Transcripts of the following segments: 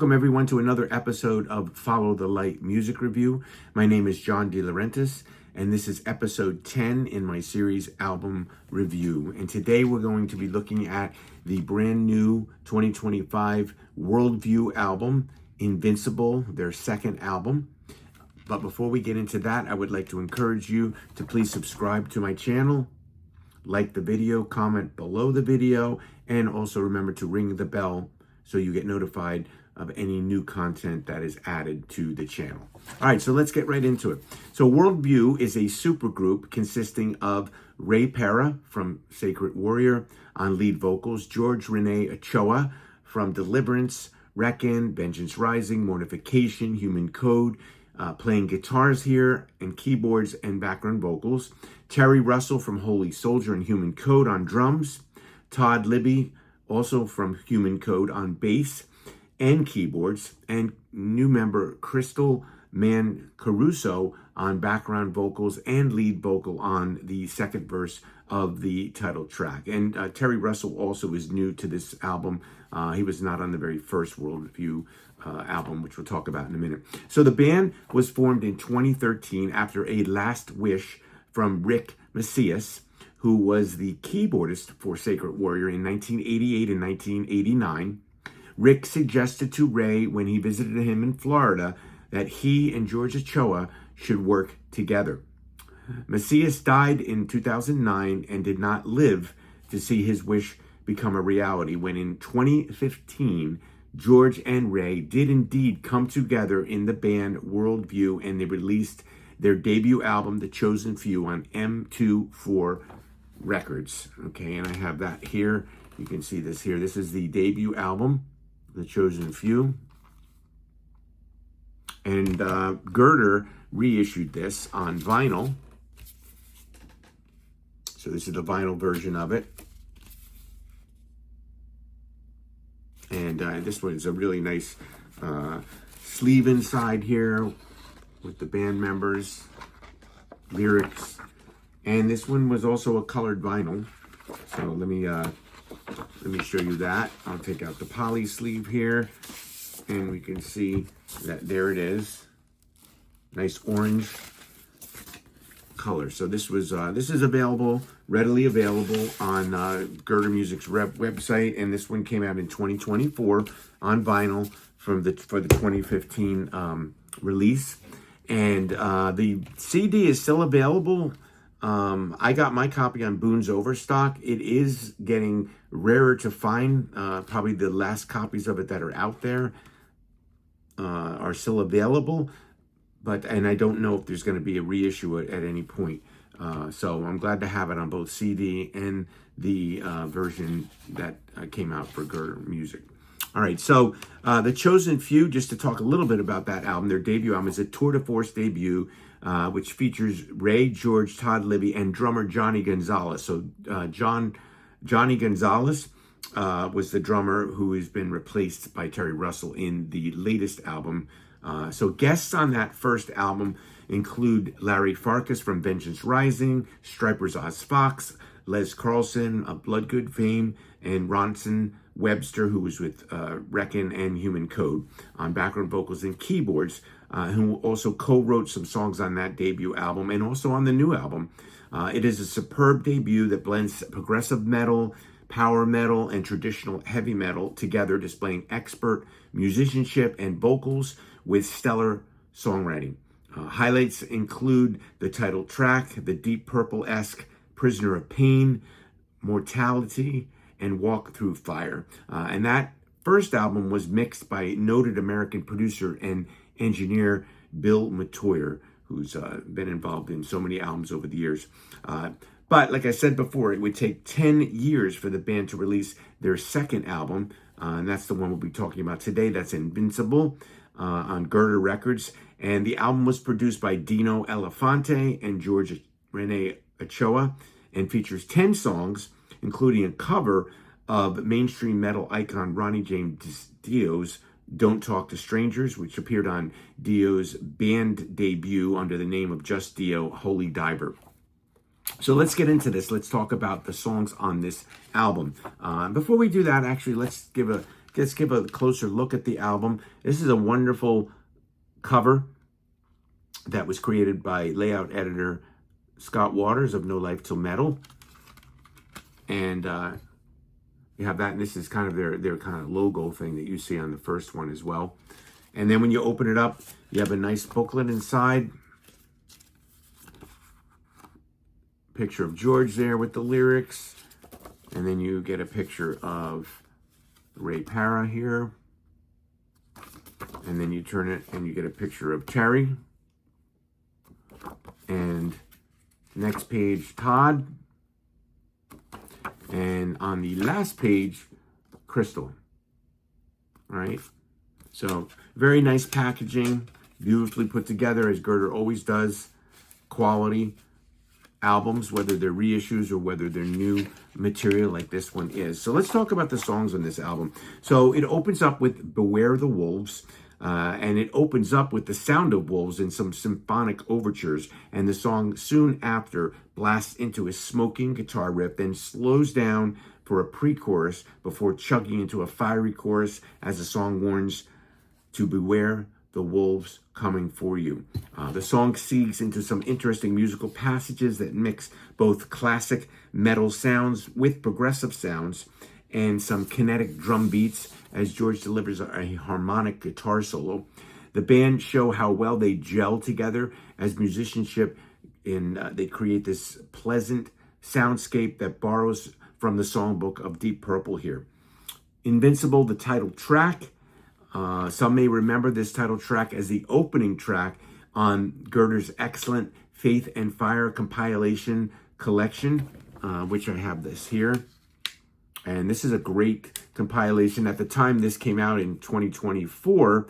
Welcome everyone to another episode of Follow the Light Music Review. My name is John Deliverance, and this is episode 10 in my series Album Review. And today we're going to be looking at the brand new 2025 Worldview album, Invincible, their second album. But before we get into that, I would like to encourage you to please subscribe to my channel, like the video, comment below the video, and also remember to ring the bell so you get notified of any new content that is added to the channel. All right, so let's get right into it. So Worldview is a supergroup consisting of Rey Perra from Sacred Warrior on lead vocals, Rene Ochoa from Deliverance, Recon, Vengeance Rising, Mortification, Human Code, playing guitars here and keyboards and background vocals, Terry Russell from Holy Soldier and Human Code on drums, Todd Libby also from Human Code on bass and keyboards, and new member Crystal Mancaruso on background vocals and lead vocal on the second verse of the title track. And Terry Russell also is new to this album. He was not on the very first Worldview album, which we'll talk about in a minute. So the band was formed in 2013 after a last wish from Rick Macias, who was the keyboardist for Sacred Warrior in 1988 and 1989. Rick suggested to Rey when he visited him in Florida that he and Rene Ochoa should work together. Macias died in 2009 and did not live to see his wish become a reality when in 2015, George and Rey did indeed come together in the band Worldview, and they released their debut album, The Chosen Few, on M24 Records. Okay, and I have that here. You can see this here. This is the debut album, The Chosen Few. And Girder reissued this on vinyl. So this is the vinyl version of it. And this one is a really nice sleeve inside here with the band members, lyrics. And this one was also a colored vinyl. So let me show you that. I'll take out the poly sleeve here, and we can see that there it is. Nice orange color. So this is available, readily available on Girder Music's website, and this one came out in 2024 on vinyl for the 2015 release. And the CD is still available. I got my copy on Boone's Overstock. It is getting rarer to find. Probably the last copies of it that are out there are still available. And I don't know if there's going to be a reissue at any point. So I'm glad to have it on both CD and the version that came out for Girder Music. All right, so The Chosen Few, just to talk a little bit about that album, their debut album is a tour de force debut, which features Rey, George, Todd Libby, and drummer Johnny Gonzalez. So Johnny Gonzalez was the drummer who has been replaced by Terry Russell in the latest album. So guests on that first album include Larry Farkas from Vengeance Rising, Striper's Oz Fox, Les Carlson of Bloodgood fame, and Ronson Webster, who was with Recon and Human Code on background vocals and keyboards, who also co-wrote some songs on that debut album and also on the new album. It is a superb debut that blends progressive metal, power metal, and traditional heavy metal together, displaying expert musicianship and vocals with stellar songwriting. Highlights include the title track, the Deep Purple-esque Prisoner of Pain, Mortality, and Walk Through Fire. And that first album was mixed by noted American producer and engineer Bill Metoyer, who's been involved in so many albums over the years. But like I said before, it would take 10 years for the band to release their second album, and that's the one we'll be talking about today. That's Invincible on Girder Records. And the album was produced by Dino Elefante and Rene Ochoa and features 10 songs, including a cover of mainstream metal icon Ronnie James Dio's Don't Talk to Strangers, which appeared on Dio's band debut under the name of Just Dio, Holy Diver. So let's get into this. Let's talk about the songs on this album. Before we do that, actually, let's give a let's give a closer look at the album. This is a wonderful cover that was created by layout editor Scott Waters of No Life Till Metal. And you have that, and this is kind of their kind of logo thing that you see on the first one as well. And then when you open it up, you have a nice booklet inside. Picture of George there with the lyrics. And then you get a picture of Rey Perra here. And then you turn it and you get a picture of Terry. And next page, Todd. And on the last page, Crystal. All right. So very nice packaging, beautifully put together, as Girder always does. Quality albums, whether they're reissues or whether they're new material like this one is. So let's talk about the songs on this album. So it opens up with Beware the Wolves, and it opens up with the sound of wolves and some symphonic overtures. And the song soon after blasts into a smoking guitar riff, then slows down for a pre-chorus before chugging into a fiery chorus as the song warns to beware the wolves coming for you. The song segues into some interesting musical passages that mix both classic metal sounds with progressive sounds and some kinetic drum beats as George delivers a harmonic guitar solo. The band show how well they gel together as musicianship, and they create this pleasant soundscape that borrows from the songbook of Deep Purple here. Invincible, the title track. Some may remember this title track as the opening track on Girder's excellent Faith and Fire compilation collection, which I have this here. And this is a great compilation. At the time this came out in 2024,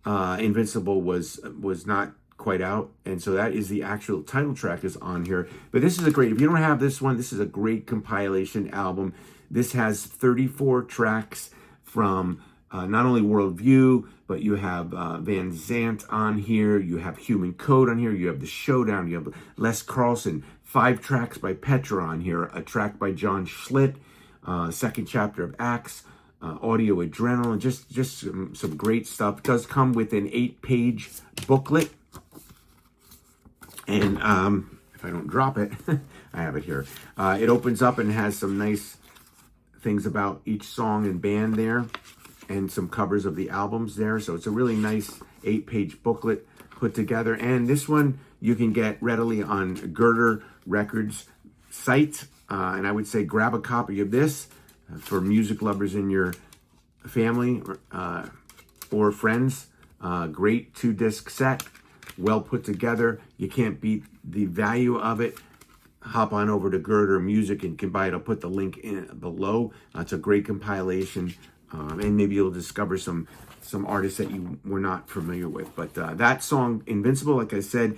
Invincible was not quite out. And so that is the actual title track is on here. But this is a great, if you don't have this one, this is a great compilation album. This has 34 tracks from not only Worldview, but you have Van Zandt on here. You have Human Code on here. You have The Showdown. You have Les Carlson. 5 tracks by Petra on here. A track by John Schlitt. Second chapter of Acts. Audio Adrenaline. Just some great stuff. It does come with an 8-page booklet. And if I don't drop it, I have it here. It opens up and has some nice things about each song and band there, and some covers of the albums there. So it's a really nice 8-page booklet put together. And this one you can get readily on Girder Records site. And I would say grab a copy of this for music lovers in your family or friends. Great 2-disc set, well put together. You can't beat the value of it. Hop on over to Girder Music and can buy it. I'll put the link in below. It's a great compilation. And maybe you'll discover some artists that you were not familiar with. But that song, Invincible, like I said,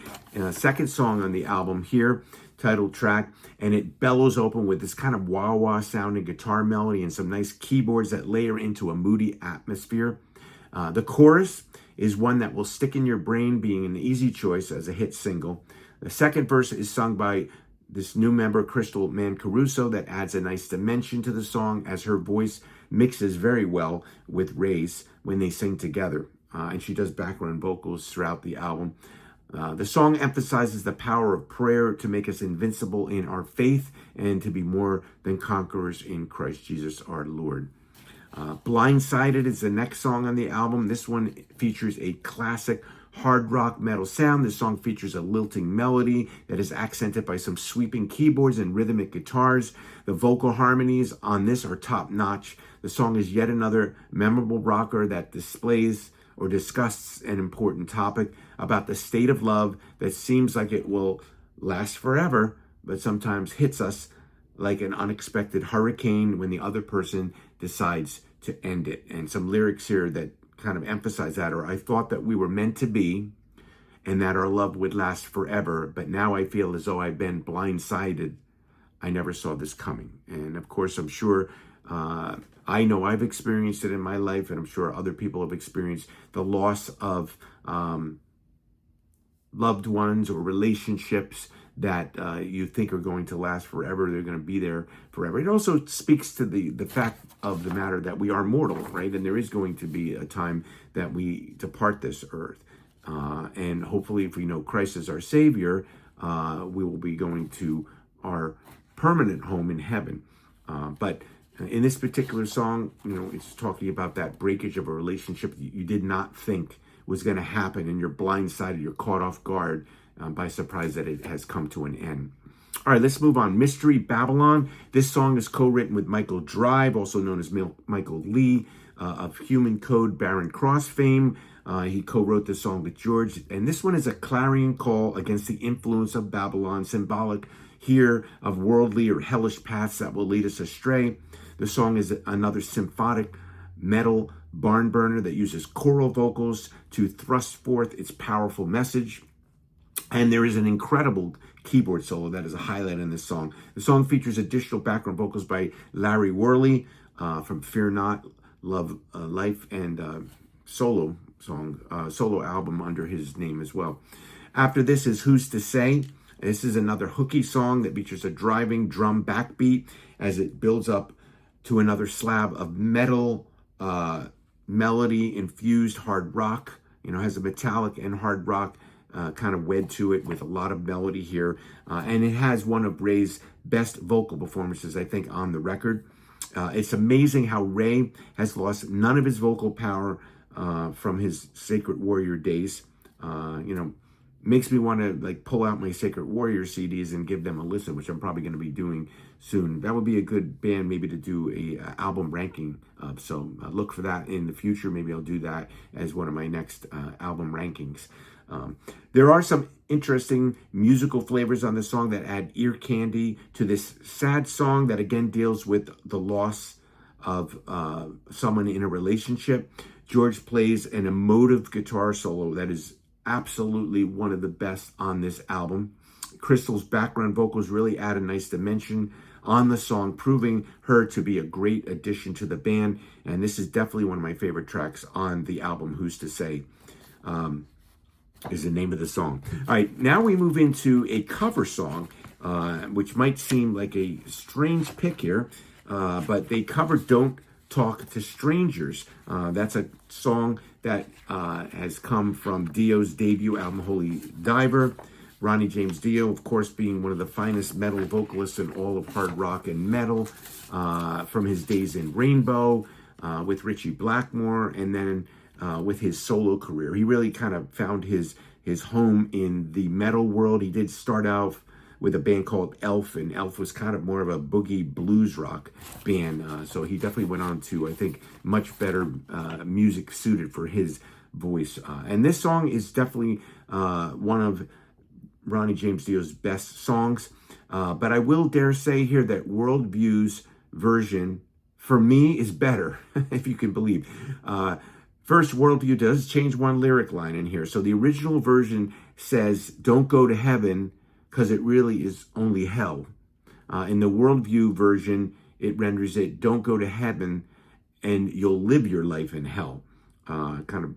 second song on the album here, title track, and it bellows open with this kind of wah-wah sounding guitar melody and some nice keyboards that layer into a moody atmosphere. The chorus is one that will stick in your brain, being an easy choice as a hit single. The second verse is sung by this new member, Crystal Mancaruso, that adds a nice dimension to the song as her voice mixes very well with Rey's when they sing together. And she does background vocals throughout the album. The song emphasizes the power of prayer to make us invincible in our faith and to be more than conquerors in Christ Jesus our Lord. Blindsided is the next song on the album. This one features a classic hard rock metal sound. This song features a lilting melody that is accented by some sweeping keyboards and rhythmic guitars. The vocal harmonies on this are top notch. The song is yet another memorable rocker that displays or discusses an important topic about the state of love that seems like it will last forever, but sometimes hits us like an unexpected hurricane when the other person decides to end it. And some lyrics here that kind of emphasize that, or I thought that we were meant to be and that our love would last forever, but now I feel as though I've been blindsided. I never saw this coming. And of course, I'm sure, I know I've experienced it in my life, and I'm sure other people have experienced the loss of loved ones or relationships that you think are going to last forever. They're going to be there forever. It also speaks to the fact of the matter that we are mortal, right? And there is going to be a time that we depart this earth. And hopefully, if we know Christ as our Savior, we will be going to our permanent home in heaven. But in this particular song, it's talking about that breakage of a relationship you did not think was going to happen, and you're blindsided, you're caught off guard by surprise that it has come to an end. All right, let's move on. Mystery Babylon. This song is co-written with Michael Drive, also known as Michael Lee, of Human Code Barren Cross fame. He co-wrote this song with George, and this one is a clarion call against the influence of Babylon, symbolic here of worldly or hellish paths that will lead us astray. The song is another symphonic metal barn burner that uses choral vocals to thrust forth its powerful message. And there is an incredible keyboard solo that is a highlight in this song. The song features additional background vocals by Larry Worley from Fear Not, Love Life, and solo album under his name as well. After this is Who's to Say. This is another hooky song that features a driving drum backbeat as it builds up to another slab of metal, melody-infused hard rock. Has a metallic and hard rock kind of wed to it with a lot of melody here. And it has one of Rey's best vocal performances, I think, on the record. It's amazing how Rey has lost none of his vocal power from his Sacred Warrior days. Makes me want to pull out my Sacred Warrior CDs and give them a listen, which I'm probably going to be doing soon. That would be a good band maybe to do a album ranking of. So look for that in the future. Maybe I'll do that as one of my next album rankings. There are some interesting musical flavors on this song that add ear candy to this sad song that again deals with the loss of someone in a relationship. George plays an emotive guitar solo that is absolutely one of the best on this album. Crystal's background vocals really add a nice dimension on the song, proving her to be a great addition to the band. And this is definitely one of my favorite tracks on the album, Who's to Say, is the name of the song. All right, now we move into a cover song, which might seem like a strange pick here, but they covered Don't Talk to Strangers. That's a song that has come from Dio's debut album, Holy Diver. Ronnie James Dio, of course, being one of the finest metal vocalists in all of hard rock and metal, from his days in Rainbow, with Ritchie Blackmore, and then with his solo career. He really kind of found his home in the metal world. He did start out with a band called Elf, and Elf was kind of more of a boogie blues rock band. So he definitely went on to, I think, much better music suited for his voice. And this song is definitely one of Ronnie James Dio's best songs. But I will dare say here that Worldview's version, for me, is better, if you can believe. First, Worldview does change one lyric line in here. So the original version says, "Don't go to heaven, because it really is only hell." In the Worldview version, it renders it, "Don't go to heaven and you'll live your life in hell." Kind of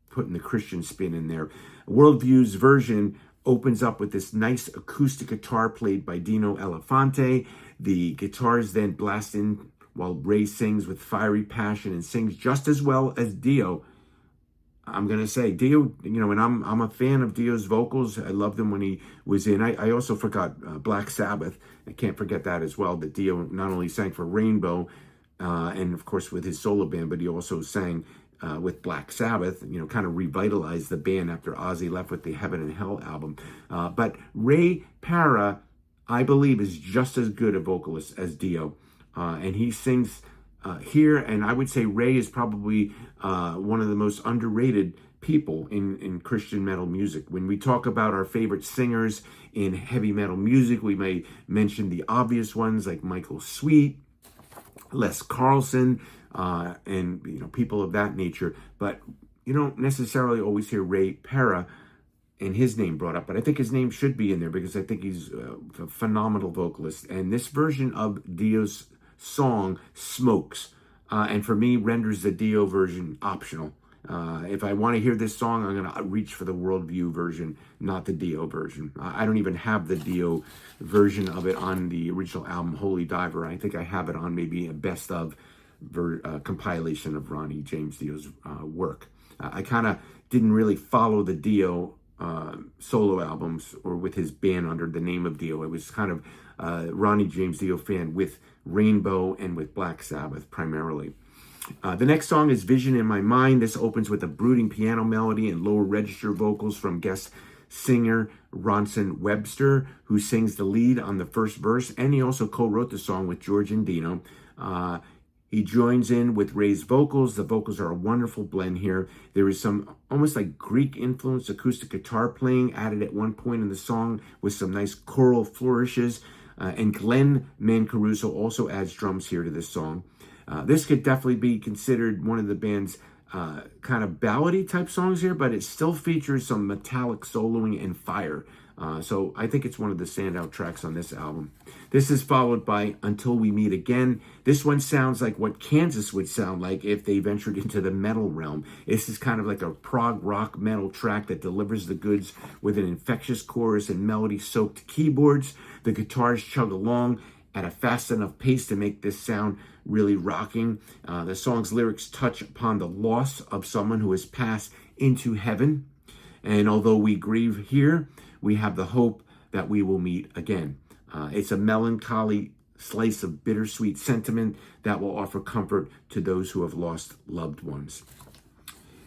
putting the Christian spin in there. Worldview's version opens up with this nice acoustic guitar played by Dino Elefante. The guitars then blast in while Rey sings with fiery passion and sings just as well as Dio. I'm going to say Dio, and I'm a fan of Dio's vocals. I loved him when he was in. I also forgot Black Sabbath. I can't forget that as well, that Dio not only sang for Rainbow, and of course with his solo band, but he also sang with Black Sabbath, kind of revitalized the band after Ozzy left with the Heaven and Hell album. But Rey Perra, I believe, is just as good a vocalist as Dio. And he sings here, and I would say Rey is probably one of the most underrated people in Christian metal music. When we talk about our favorite singers in heavy metal music, we may mention the obvious ones like Michael Sweet, Les Carlson, and people of that nature. But you don't necessarily always hear Rey Perra and his name brought up, but I think his name should be in there because I think he's a phenomenal vocalist. And this version of Dio's song smokes, and for me renders the Dio version optional. If I want to hear this song, I'm going to reach for the Worldview version, not the Dio version. I don't even have the Dio version of it on the original album, Holy Diver. I think I have it on maybe a best of compilation of Ronnie James Dio's work. I kind of didn't really follow the Dio solo albums or with his band under the name of Dio. I was kind of Ronnie James Dio fan with Rainbow and with Black Sabbath primarily. The next song is Vision in My Mind. This opens with a brooding piano melody and lower register vocals from guest singer Ronson Webster, who sings the lead on the first verse, and he also co-wrote the song with George and Dino. He joins in with Rey's vocals. The vocals are a wonderful blend here. There is some almost like Greek influenced acoustic guitar playing added at one point in the song with some nice choral flourishes. And Glenn Mancaruso also adds drums here to this song. This could definitely be considered one of the band's kind of ballady type songs here, but it still features some metallic soloing and fire. So I think it's one of the standout tracks on this album. This is followed by Until We Meet Again. This one sounds like what Kansas would sound like if they ventured into the metal realm. This is kind of like a prog rock metal track that delivers the goods with an infectious chorus and melody-soaked keyboards. The guitars chug along at a fast enough pace to make this sound really rocking. The song's lyrics touch upon the loss of someone who has passed into heaven. And although we grieve here, we have the hope that we will meet again. It's a melancholy slice of bittersweet sentiment that will offer comfort to those who have lost loved ones.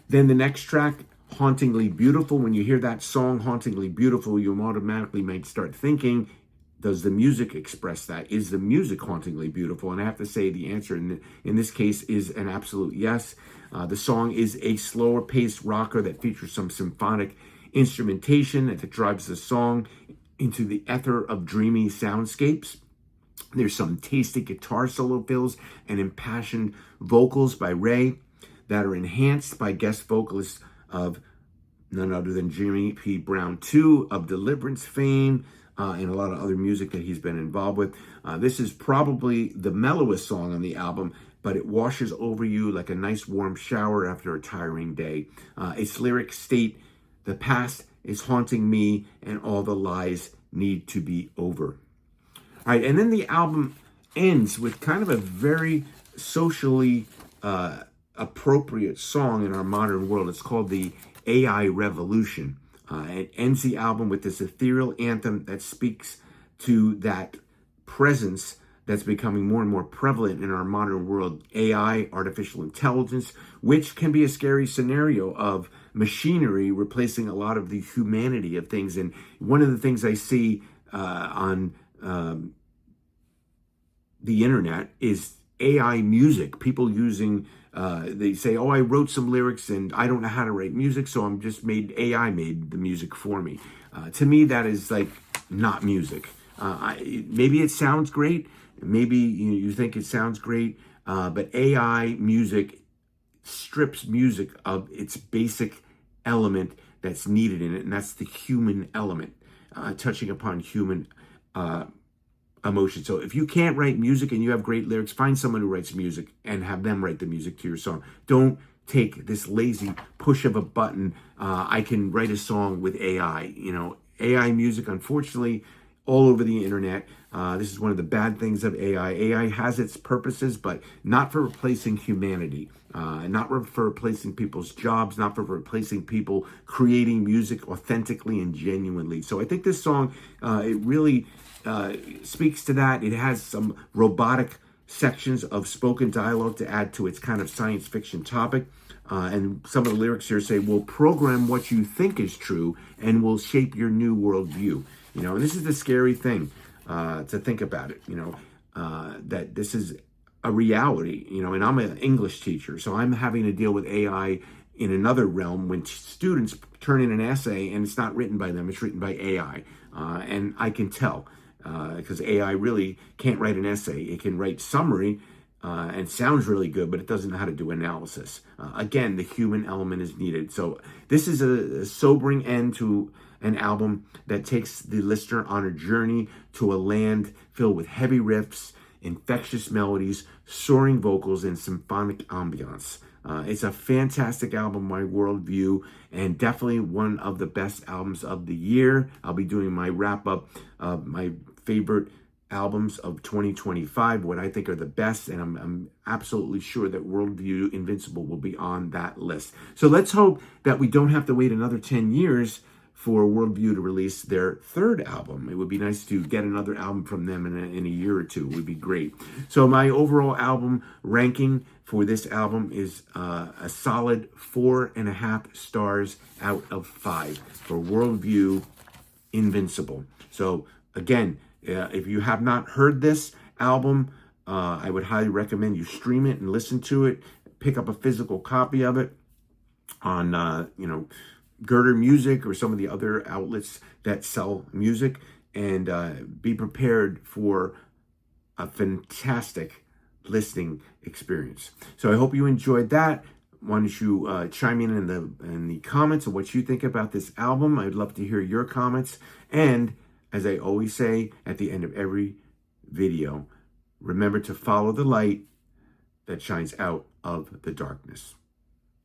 Then the next track, Hauntingly Beautiful. When you hear that song, Hauntingly Beautiful, you automatically might start thinking, does the music express that? Is the music hauntingly beautiful? And I have to say the answer in this case is an absolute yes. The song is a slower paced rocker that features some symphonic instrumentation that drives the song into the ether of dreamy soundscapes. There's some tasty guitar solo fills and impassioned vocals by Rey that are enhanced by guest vocalists of none other than Jimmy P. Brown II of Deliverance fame, and a lot of other music that he's been involved with. This is probably the mellowest song on the album, but it washes over you like a nice warm shower after a tiring day. Its lyrics state, "The past is haunting me and all the lies need to be over." All right, and then the album ends with kind of a very socially appropriate song in our modern world. It's called the AI Revolution. It ends the album with this ethereal anthem that speaks to that presence that's becoming more and more prevalent in our modern world, AI, artificial intelligence, which can be a scary scenario of machinery replacing a lot of the humanity of things. And one of the things I see on the internet is AI music, people using they say, oh, I wrote some lyrics and I don't know how to write music, so I'm just AI made the music for me. To me, that is like not music. Maybe it sounds great. Maybe you think it sounds great, but AI music strips music of its basic element that's needed in it, and that's the human element, touching upon human emotion. So if you can't write music and you have great lyrics, find someone who writes music and have them write the music to your song. Don't take this lazy push of a button. I can write a song with AI. AI music, unfortunately, all over the internet. This is one of the bad things of AI. AI has its purposes, but not for replacing humanity, not for replacing people's jobs, not for replacing people creating music authentically and genuinely. So I think this song, it really speaks to that. It has some robotic sections of spoken dialogue to add to its kind of science fiction topic. And some of the lyrics here say, we'll program what you think is true and will shape your new worldview. And this is the scary thing to think about it, that this is a reality, and I'm an English teacher, so I'm having to deal with AI in another realm when students turn in an essay and it's not written by them, it's written by AI. And I can tell because AI really can't write an essay. It can write summary and sounds really good, but it doesn't know how to do analysis. Again, the human element is needed. So this is a sobering end to an album that takes the listener on a journey to a land filled with heavy riffs, infectious melodies, soaring vocals, and symphonic ambiance. It's a fantastic album, My Worldview, and definitely one of the best albums of the year. I'll be doing my wrap-up of my favorite albums of 2025, what I think are the best, and I'm absolutely sure that Worldview-Invincible will be on that list. So let's hope that we don't have to wait another 10 years for Worldview to release their third album. It would be nice to get another album from them in a year or two. It would be great. So my overall album ranking for this album is a solid 4.5 stars out of 5 for Worldview Invincible. So again, if you have not heard this album, I would highly recommend you stream it and listen to it. Pick up a physical copy of it on, Girder Music or some of the other outlets that sell music, and be prepared for a fantastic listening experience. So I hope you enjoyed that. Why don't you chime in the comments of what you think about this album? I'd love to hear your comments. And as I always say at the end of every video, remember to follow the light that shines out of the darkness.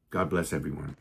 God bless everyone.